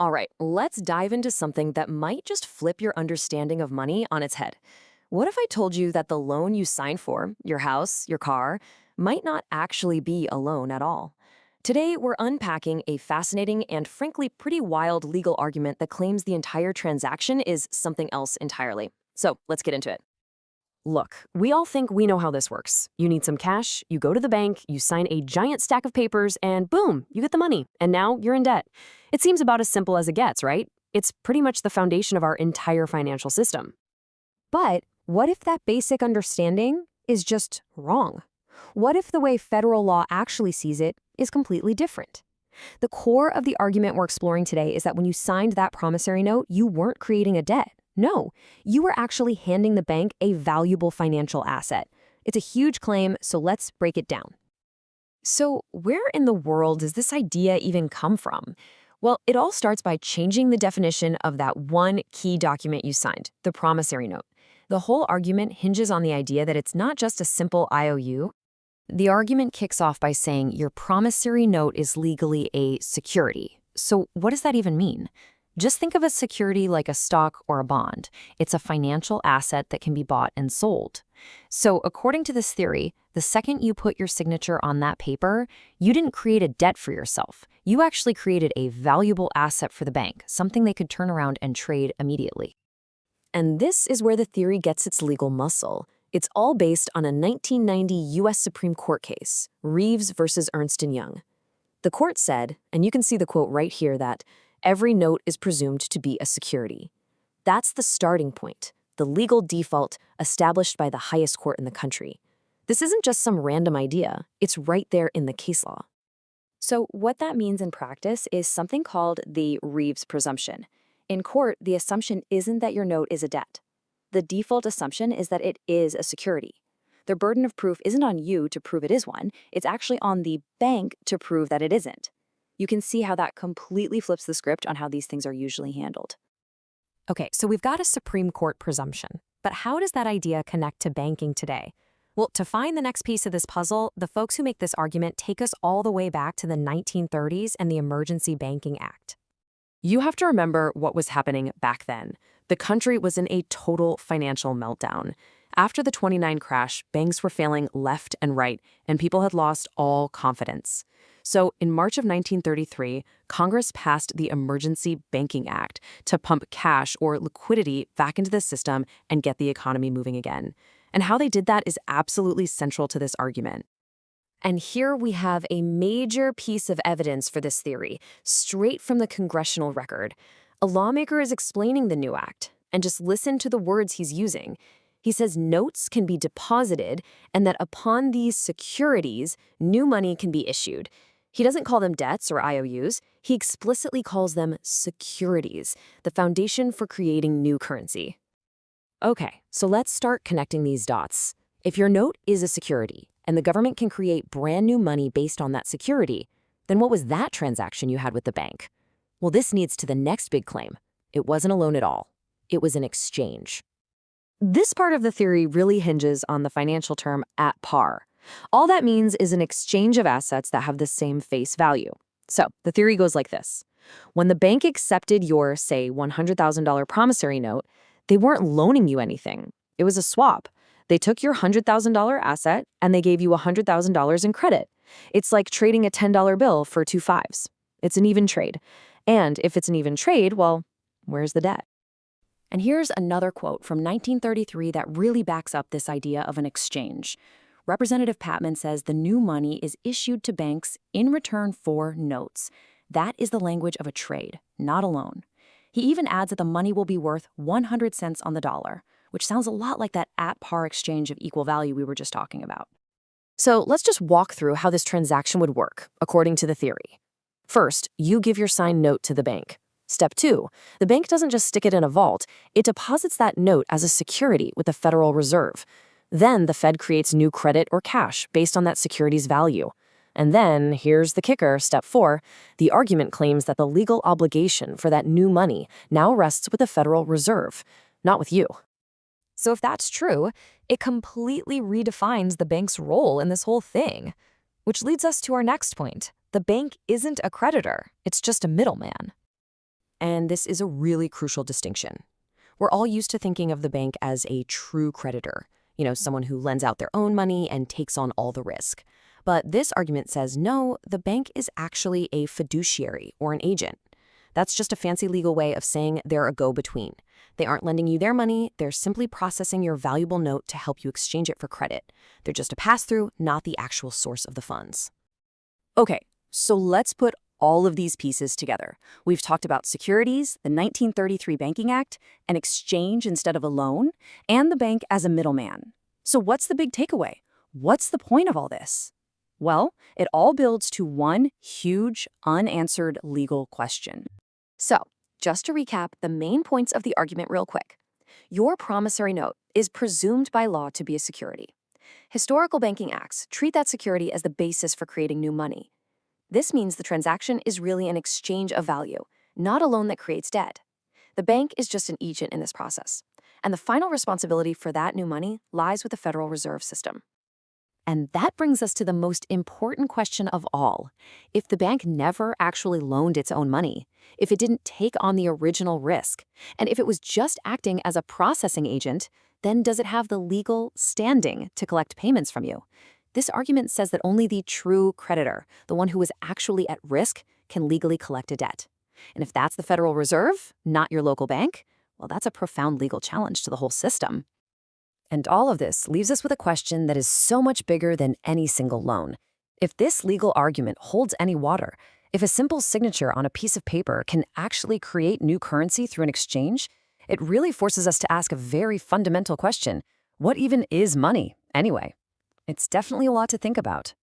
All right, let's dive into something that might just flip your understanding of money on its head. What if I told you that the loan you signed for, your house, your car, might not actually be a loan at all? Today, we're unpacking a fascinating and frankly pretty wild legal argument that claims the entire transaction is something else entirely. So let's get into it. Look, we all think we know how this works. You need some cash, you go to the bank, you sign a giant stack of papers, and boom, you get the money, and now you're in debt. It seems about as simple as it gets, right? It's pretty much the foundation of our entire financial system. But what if that basic understanding is just wrong? What if the way federal law actually sees it is completely different? The core of the argument we're exploring today is that when you signed that promissory note, you weren't creating a debt. No, you were actually handing the bank a valuable financial asset. It's a huge claim, so let's break it down. So, where in the world does this idea even come from? Well, it all starts by changing the definition of that one key document you signed, the promissory note. The whole argument hinges on the idea that it's not just a simple IOU. The argument kicks off by saying your promissory note is legally a security. So, what does that even mean? Just think of a security like a stock or a bond. It's a financial asset that can be bought and sold. So, according to this theory, the second you put your signature on that paper, you didn't create a debt for yourself. You actually created a valuable asset for the bank, something they could turn around and trade immediately. And this is where the theory gets its legal muscle. It's all based on a 1990 U.S. Supreme Court case, Reeves versus Ernst & Young. The court said, and you can see the quote right here, that every note is presumed to be a security. That's the starting point, the legal default established by the highest court in the country. This isn't just some random idea, it's right there in the case law. So what that means in practice is something called the Reeves presumption. In court, the assumption isn't that your note is a debt. The default assumption is that it is a security. The burden of proof isn't on you to prove it is one, it's actually on the bank to prove that it isn't. You can see how that completely flips the script on how these things are usually handled. Okay, so we've got a Supreme Court presumption, but how does that idea connect to banking today? Well, to find the next piece of this puzzle, the folks who make this argument take us all the way back to the 1930s and the Emergency Banking Act. You have to remember what was happening back then. The country was in a total financial meltdown. After the '29 crash, banks were failing left and right, and people had lost all confidence. So in March of 1933, Congress passed the Emergency Banking Act to pump cash or liquidity back into the system and get the economy moving again. And how they did that is absolutely central to this argument. And here we have a major piece of evidence for this theory, straight from the congressional record. A lawmaker is explaining the new act, and just listen to the words he's using. He says notes can be deposited, and that upon these securities, new money can be issued. He doesn't call them debts or IOUs. He explicitly calls them securities, the foundation for creating new currency. Okay, so let's start connecting these dots. If your note is a security, and the government can create brand new money based on that security, then what was that transaction you had with the bank? Well, this leads to the next big claim. It wasn't a loan at all. It was an exchange. This part of the theory really hinges on the financial term at par. All that means is an exchange of assets that have the same face value. So the theory goes like this. When the bank accepted your, say, $100,000 promissory note, they weren't loaning you anything. It was a swap. They took your $100,000 asset and they gave you $100,000 in credit. It's like trading a $10 bill for two fives. It's an even trade. And if it's an even trade, well, where's the debt? And here's another quote from 1933 that really backs up this idea of an exchange. Representative Patman says the new money is issued to banks in return for notes. That is the language of a trade, not a loan. He even adds that the money will be worth 100 cents on the dollar, which sounds a lot like that at-par exchange of equal value we were just talking about. So let's just walk through how this transaction would work, according to the theory. First, you give your signed note to the bank. Step 2, the bank doesn't just stick it in a vault, it deposits that note as a security with the Federal Reserve. Then the Fed creates new credit or cash based on that security's value. And then, here's the kicker, step 4, the argument claims that the legal obligation for that new money now rests with the Federal Reserve, not with you. So if that's true, it completely redefines the bank's role in this whole thing. Which leads us to our next point. The bank isn't a creditor, it's just a middleman. And this is a really crucial distinction. We're all used to thinking of the bank as a true creditor, someone who lends out their own money and takes on all the risk. But this argument says no, the bank is actually a fiduciary or an agent. That's just a fancy legal way of saying they're a go-between. They aren't lending you their money, they're simply processing your valuable note to help you exchange it for credit. They're just a pass-through, not the actual source of the funds. Okay, so let's put all of these pieces together. We've talked about securities, the 1933 Banking Act, an exchange instead of a loan, and the bank as a middleman. So what's the big takeaway? What's the point of all this? Well, it all builds to one huge, unanswered legal question. So, just to recap the main points of the argument real quick. Your promissory note is presumed by law to be a security. Historical banking acts treat that security as the basis for creating new money. This means the transaction is really an exchange of value, not a loan that creates debt. The bank is just an agent in this process, and the final responsibility for that new money lies with the Federal Reserve System. And that brings us to the most important question of all. If the bank never actually loaned its own money, if it didn't take on the original risk, and if it was just acting as a processing agent, then does it have the legal standing to collect payments from you? This argument says that only the true creditor, the one who is actually at risk, can legally collect a debt. And if that's the Federal Reserve, not your local bank, well, that's a profound legal challenge to the whole system. And all of this leaves us with a question that is so much bigger than any single loan. If this legal argument holds any water, if a simple signature on a piece of paper can actually create new currency through an exchange, it really forces us to ask a very fundamental question. What even is money, anyway? It's definitely a lot to think about.